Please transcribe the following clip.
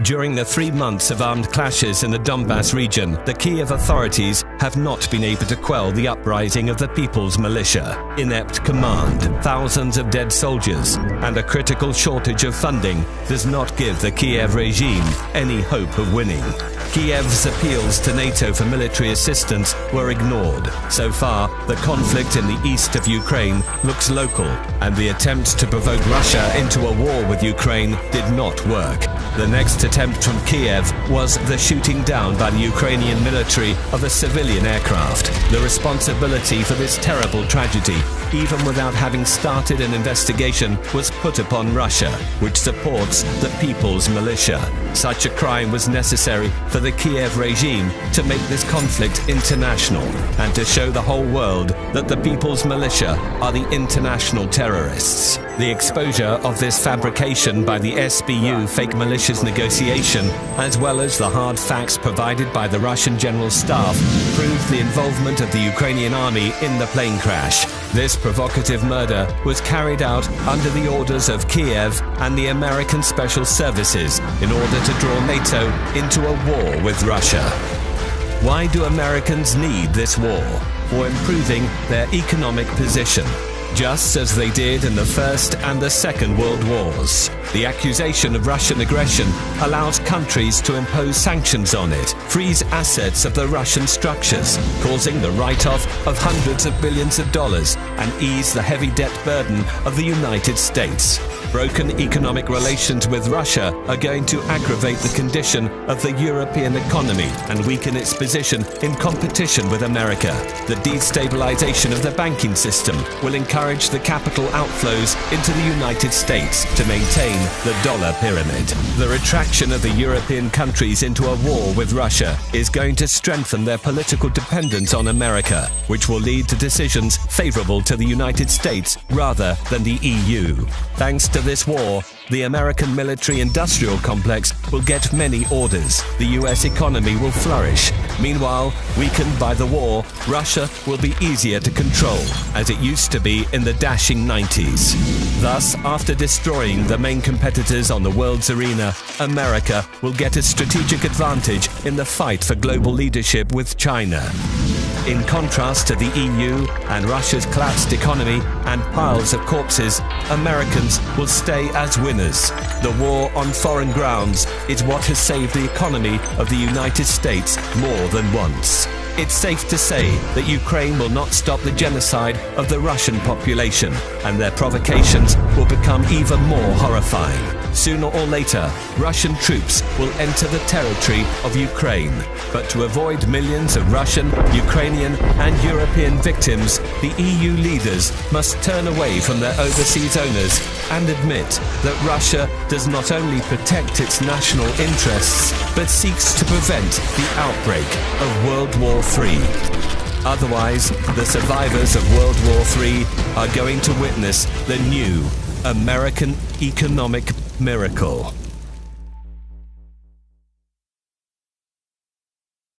During the 3 months of armed clashes in the Donbas region, the Kiev authorities have not been able to quell the uprising of the People's Militia. Inept command, thousands of dead soldiers, and a critical shortage of funding does not give the Kiev regime any hope of winning. Kiev's appeals to NATO for military assistance were ignored. So far, the conflict in the east of Ukraine looks local, and the attempt to provoke Russia into a war with Ukraine did not work. The next attempt from Kiev was the shooting down by the Ukrainian military of a civilian aircraft. The responsibility for this terrible tragedy, even without having started an investigation, was put upon Russia, which supports the People's Militia. Such a crime was necessary for the Kiev regime to make this conflict international and to show the whole world that the People's Militia are the international terrorists. The exposure of this fabrication by the SBU fake militias negotiation, as well as the hard facts provided by the Russian General Staff, proved the involvement of the Ukrainian army in the plane crash. This provocative murder was carried out under the orders of Kiev and the American Special Services in order to draw NATO into a war with Russia. Why do Americans need this war? For improving their economic position, just as they did in the First and the Second World Wars. The accusation of Russian aggression allows countries to impose sanctions on it, freeze assets of the Russian structures, causing the write-off of hundreds of billions of dollars, and ease the heavy debt burden of the United States. Broken economic relations with Russia are going to aggravate the condition of the European economy and weaken its position in competition with America. The destabilization of the banking system will encourage the capital outflows into the United States to maintain the dollar pyramid. The retraction of the European countries into a war with Russia is going to strengthen their political dependence on America, which will lead to decisions favorable to the United States rather than the EU. Thanks to this war, the American military-industrial complex will get many orders. The US economy will flourish. Meanwhile, weakened by the war, Russia will be easier to control, as it used to be in the dashing 90s. Thus, after destroying the main competitors on the world's arena, America will get a strategic advantage in the fight for global leadership with China. In contrast to the EU and Russia's collapsed economy and piles of corpses, Americans will stay as winners. The war on foreign grounds is what has saved the economy of the United States more than once. It's safe to say that Ukraine will not stop the genocide of the Russian population, and their provocations will become even more horrifying. Sooner or later, Russian troops will enter the territory of Ukraine. But to avoid millions of Russian, Ukrainian, and European victims, the EU leaders must turn away from their overseas owners and admit that Russia does not only protect its national interests, but seeks to prevent the outbreak of World War III. Otherwise, the survivors of World War III are going to witness the new American economic miracle.